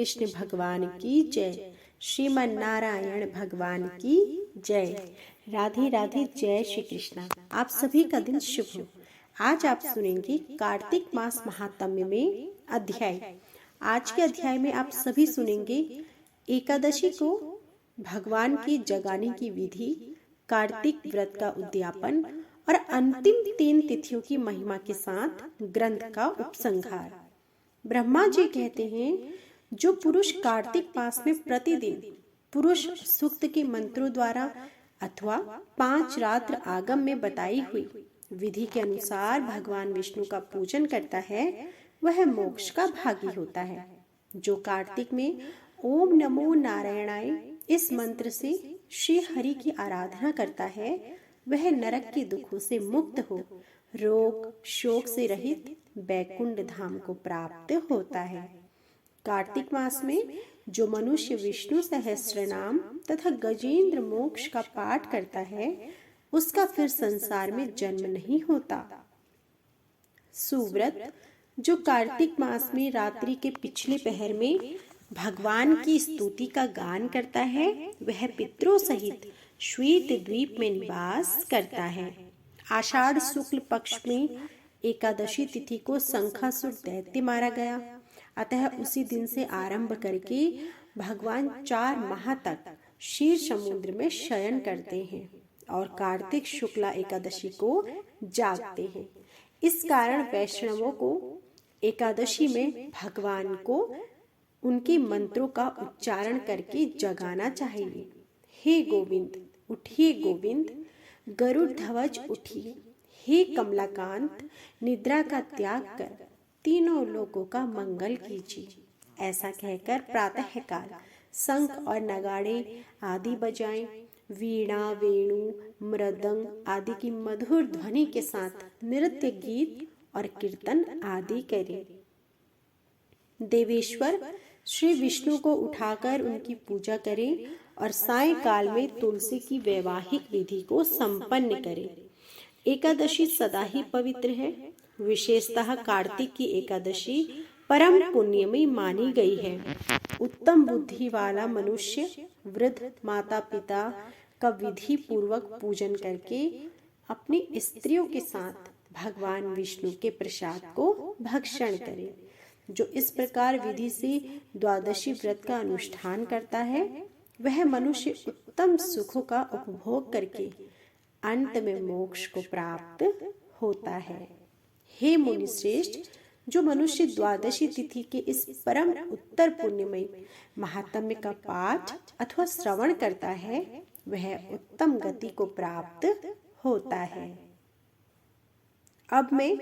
कृष्ण भगवान की जय। श्रीमन नारायण भगवान की जय। राधे राधे, जय श्री कृष्णा। आप सभी का दिन शुभ हो। आज आप सुनेंगे कार्तिक मास महात्म्य में अध्याय। आज के अध्याय में आप सभी सुनेंगे एकादशी को भगवान की जगाने की विधि, कार्तिक व्रत का उद्यापन और अंतिम 3 तिथियों की महिमा के साथ ग्रंथ का उपसंहार। ब्रह्मा जी कहते हैं, जो पुरुष कार्तिक मास में प्रतिदिन पुरुष सूक्त के मंत्रों द्वारा अथवा 5 रात्र आगम में बताई हुई विधि के अनुसार भगवान विष्णु का पूजन करता है, वह मोक्ष का भागी होता है। जो कार्तिक में ओम नमो नारायणाय इस मंत्र से श्री हरि की आराधना करता है, वह नरक के दुखों से मुक्त हो रोग शोक से रहित बैकुंठ धाम को प्राप्त होता है। कार्तिक मास में जो मनुष्य विष्णु सहस्त्र नाम तथा गजेंद्र मोक्ष का पाठ करता है, उसका फिर संसार में जन्म नहीं होता। सुव्रत जो कार्तिक मास में रात्रि के पिछले पहर में भगवान की स्तुति का गान करता है, वह पितरों सहित श्वेत द्वीप में निवास करता है। आषाढ़ शुक्ल पक्ष में एकादशी तिथि को शंखासुर दैत्य मारा गया, अतः उसी दिन से आरंभ करके भगवान 4 माह तक क्षीर समुद्र में शयन करते हैं और कार्तिक शुक्ला एकादशी को जागते हैं। इस कारण वैष्णवों को एकादशी में भगवान को उनके मंत्रों का उच्चारण करके जगाना चाहिए। हे गोविंद उठिए, गोविंद गरुड़ ध्वज उठिए, हे कमलाकांत निद्रा का त्याग कर तीनों लोगों का मंगल कीजिए। ऐसा कहकर प्रातः काल शंख और नगाड़े आदि बजाएं, वीणा वेणु मृदंग आदि की मधुर ध्वनि के साथ नृत्य गीत और कीर्तन आदि करें। देवेश्वर श्री विष्णु को उठाकर उनकी पूजा करें और सायंकाल में तुलसी की वैवाहिक विधि को संपन्न करें। एकादशी सदा ही पवित्र है। विशेषतः कार्तिक की एकादशी परम पुण्यमयी मानी गई है। उत्तम बुद्धि वाला मनुष्य वृद्ध माता पिता का विधि पूर्वक पूजन करके अपनी स्त्रियों के साथ भगवान विष्णु के प्रसाद को भक्षण करे। जो इस प्रकार विधि से द्वादशी व्रत का अनुष्ठान करता है, वह मनुष्य उत्तम सुखों का उपभोग करके अंत में मोक्ष को प्राप्त होता है। हे मुनि श्रेष्ठ, जो मनुष्य द्वादशी तिथि के इस परम उत्तर पुण्यमय महात्म्य का पाठ अथवा श्रवण करता है, वह उत्तम गति को प्राप्त होता है। अब मैं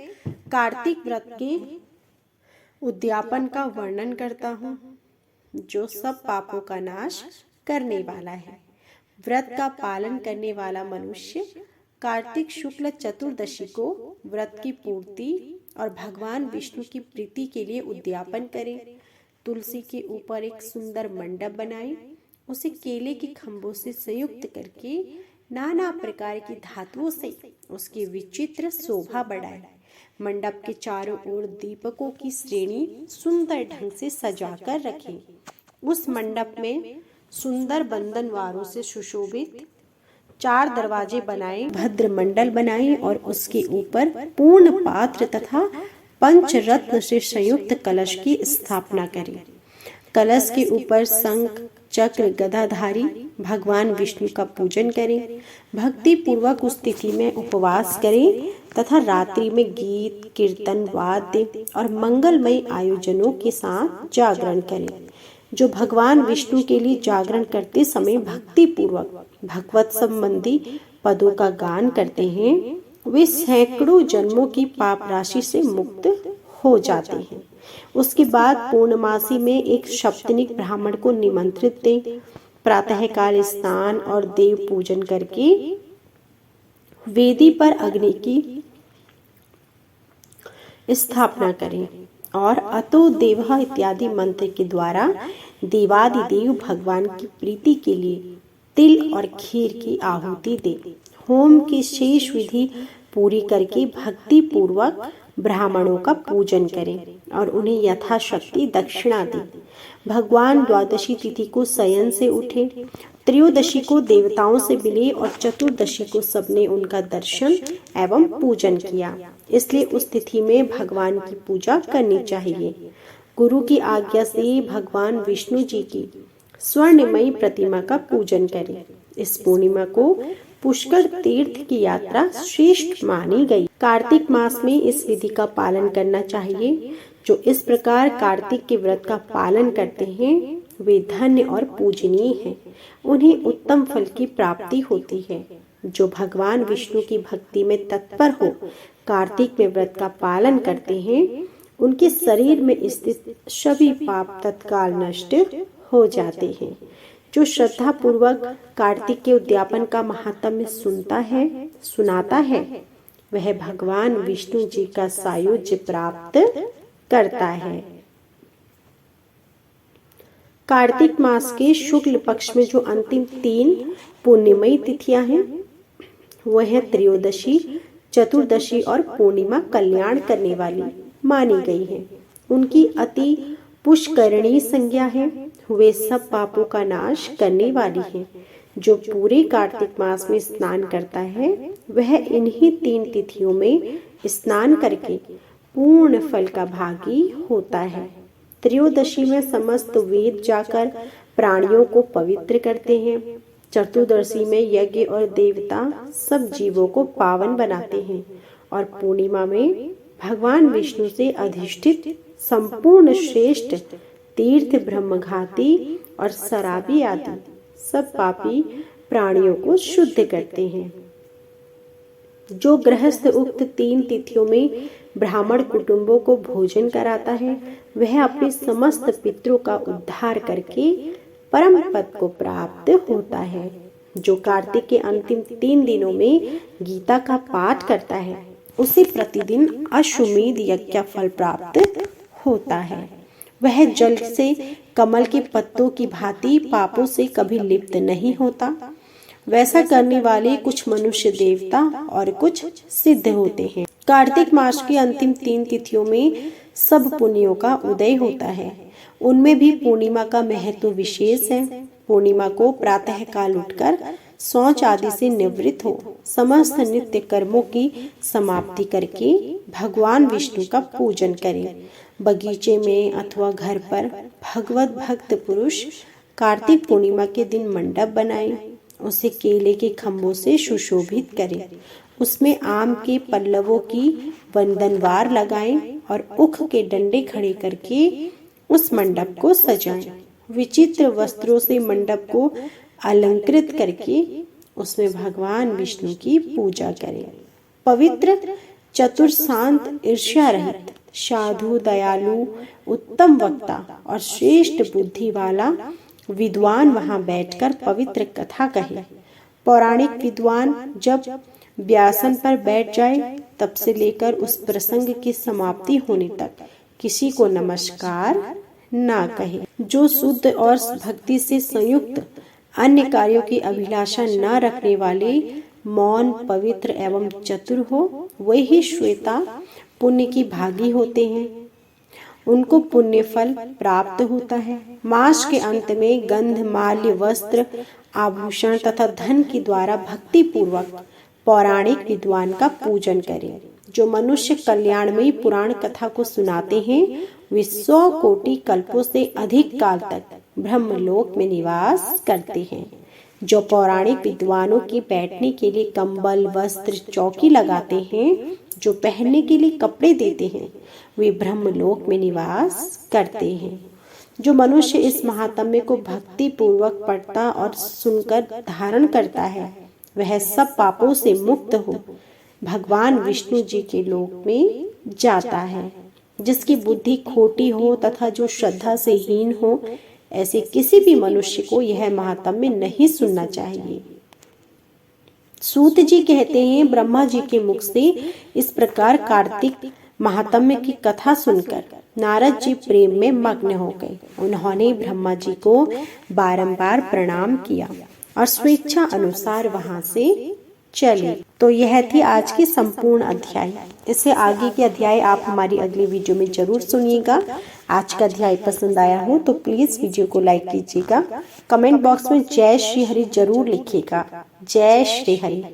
कार्तिक व्रत के उद्यापन का वर्णन करता हूँ, जो सब पापों का नाश करने वाला है। व्रत का पालन करने वाला मनुष्य कार्तिक शुक्ल चतुर्दशी को व्रत की पूर्ति और भगवान विष्णु की प्रीति के लिए उद्यापन करे। तुलसी के ऊपर एक सुंदर मंडप बनाए, उसे केले के खंभों से संयुक्त करके नाना प्रकार की धातुओं से उसकी विचित्र शोभा बढ़ाए। मंडप के चारों ओर दीपकों की श्रेणी सुंदर ढंग से सजाकर रखें। उस मंडप में सुंदर बंधनवारों से सुशोभित 4 दरवाजे बनाए, भद्र मंडल बनाए और उसके ऊपर पूर्ण पात्र तथा पंचरत्न से संयुक्त कलश की स्थापना करें। कलश के ऊपर शंख चक्र गदाधारी भगवान विष्णु का पूजन करें। भक्ति पूर्वक उस तिथि में उपवास करें तथा रात्रि में गीत कीर्तन वाद्य और मंगलमय आयोजनों के साथ जागरण करें। जो भगवान विष्णु के लिए जागरण करते समय भक्ति पूर्वक भगवत संबंधी पदों का गान करते हैं, वे सैकड़ों जन्मों की पाप राशि से मुक्त हो जाते हैं। उसके बाद पूर्णमासी में एक सप्तनिक ब्राह्मण को निमंत्रित दें। प्रातःकाल स्नान और देव पूजन करके वेदी पर अग्नि की स्थापना करें और अतो देवः इत्यादि मंत्र के द्वारा देवादिदेव भगवान की प्रीति के लिए तिल और खीर की आहुति दे। होम की शेष विधि पूरी करके भक्ति पूर्वक ब्राह्मणों का पूजन करें और उन्हें यथाशक्ति दक्षिणा दें। भगवान द्वादशी तिथि को शयन से उठे, त्रयोदशी को देवताओं से मिले और चतुर्दशी को सबने उनका दर्शन एवं पूजन किया। इसलिए उस तिथि में भगवान की पूजा करनी चाहिए। गुरु की आज्ञा से भगवान विष्णु जी की स्वर्णमयी प्रतिमा का पूजन करें। इस पूर्णिमा को पुष्कर तीर्थ की यात्रा श्रेष्ठ मानी गई। कार्तिक मास में इस विधि का पालन करना चाहिए। जो इस प्रकार कार्तिक के व्रत का पालन करते हैं वे धन्य और पूजनीय हैं। उन्हें उत्तम फल की प्राप्ति होती है। जो भगवान विष्णु की भक्ति में तत्पर हो कार्तिक में व्रत का पालन करते हैं उनके शरीर में स्थित सभी पाप तत्काल नष्ट हो जाते हैं। जो श्रद्धा पूर्वक कार्तिक के उद्यापन का महात्म्य सुनाता है वह भगवान विष्णु जी का सायुज्य प्राप्त करता है। कार्तिक मास के शुक्ल पक्ष में जो अंतिम 3 पुण्यमयी तिथियां हैं वह है त्रयोदशी, चतुर्दशी और पूर्णिमा कल्याण करने वाली मानी गई है। उनकी अति पुष्करणीय संज्ञा है। वे सब पापों का नाश करने वाली है। जो पूरे कार्तिक मास में स्नान करता है वह इन्हीं 3 तिथियों में स्नान करके पूर्ण फल का भागी होता है। त्रयोदशी में समस्त वेद जाकर प्राणियों को पवित्र करते हैं। चतुर्दशी में यज्ञ और देवता सब जीवों को पावन बनाते हैं और पूर्णिमा में भगवान विष्णु से अधिष्ठित संपूर्ण श्रेष्ठ तीर्थ ब्रह्मघाती और शराबी आदि सब पापी प्राणियों को शुद्ध करते हैं। जो गृहस्थ उक्त 3 तिथियों में ब्राह्मण कुटुंबों को भोजन कराता है वह अपने समस्त पितरों का उद्धार करके परम पद को प्राप्त होता है। जो कार्तिक के अंतिम 3 दिनों में गीता का पाठ करता है उसे प्रतिदिन अश्वमेध यज्ञ का फल प्राप्त होता है। वह जल से कमल के पत्तों की भांति पापों से कभी लिप्त नहीं होता। वैसा करने वाले कुछ मनुष्य देवता और कुछ सिद्ध होते हैं। कार्तिक मास की अंतिम 3 तिथियों में सब पुण्यों का उदय होता है। उनमें भी पूर्णिमा का महत्व विशेष है। पूर्णिमा को प्रातः काल उठकर शौच आदि से निवृत्त हो समस्त नित्य कर्मों की समाप्ति करके भगवान विष्णु का पूजन करें। बगीचे में अथवा घर पर भगवत भक्त पुरुष कार्तिक पूर्णिमा के दिन मंडप बनाएं। उसे केले के खम्भों से सुशोभित करें। उसमें आम के पल्लवों की वंदनवार लगाएं और उख के डंडे खड़े करके उस मंडप को सजाएं। विचित्र वस्त्रों से मंडप को अलंकृत करके उसमें भगवान विष्णु की पूजा करें। पवित्र, चतुर, शांत, ईर्ष्या रहित, साधु, दयालु, उत्तम वक्ता और श्रेष्ठ बुद्धि वाला विद्वान वहां बैठकर पवित्र कथा कहे। पौराणिक विद्वान जब व्यासन पर बैठ जाए तब से लेकर उस प्रसंग की समाप्ति होने तक किसी को नमस्कार ना कहे। जो शुद्ध और भक्ति से संयुक्त अन्य कार्यों की अभिलाषा न रखने वाले मौन, पवित्र एवं चतुर हो वही श्वेता पुण्य की भागी होते हैं। उनको पुण्य फल प्राप्त होता है। मास के अंत में गंध, माल्य, वस्त्र, आभूषण तथा धन के द्वारा भक्ति पूर्वक पौराणिक विद्वान का पूजन करें। जो मनुष्य कल्याणमयी पुराण कथा को सुनाते हैं वे 100 कोटि कल्पों से अधिक काल तक ब्रह्मलोक में निवास करते हैं। जो पौराणिक विद्वानों के बैठने के लिए कंबल, वस्त्र, चौकी लगाते हैं, जो पहनने के लिए कपड़े देते हैं वे ब्रह्मलोक में निवास करते हैं। जो मनुष्य इस महात्म्य को भक्ति पूर्वक पढ़ता और सुनकर धारण करता है वह सब पापों से मुक्त हो भगवान विष्णु जी के लोक में जाता है। जिसकी बुद्धि खोटी हो तथा जो श्रद्धा से हीन हो ऐसे किसी भी मनुष्य को यह महात्म्य नहीं सुनना चाहिए। सूत जी कहते हैं ब्रह्मा जी के मुख से इस प्रकार कार्तिक महात्म्य की कथा सुनकर नारद जी प्रेम में मग्न हो गए। उन्होंने ब्रह्मा जी को बारंबार प्रणाम किया और स्वेच्छा अनुसार वहां से चलिए, तो यह थी आज की संपूर्ण अध्याय। इससे आगे के अध्याय आप हमारी अगली वीडियो में जरूर सुनिएगा। आज का अध्याय पसंद आया हो तो प्लीज वीडियो को लाइक कीजिएगा। कमेंट बॉक्स में जय श्री हरि जरूर लिखिएगा। जय श्री हरि।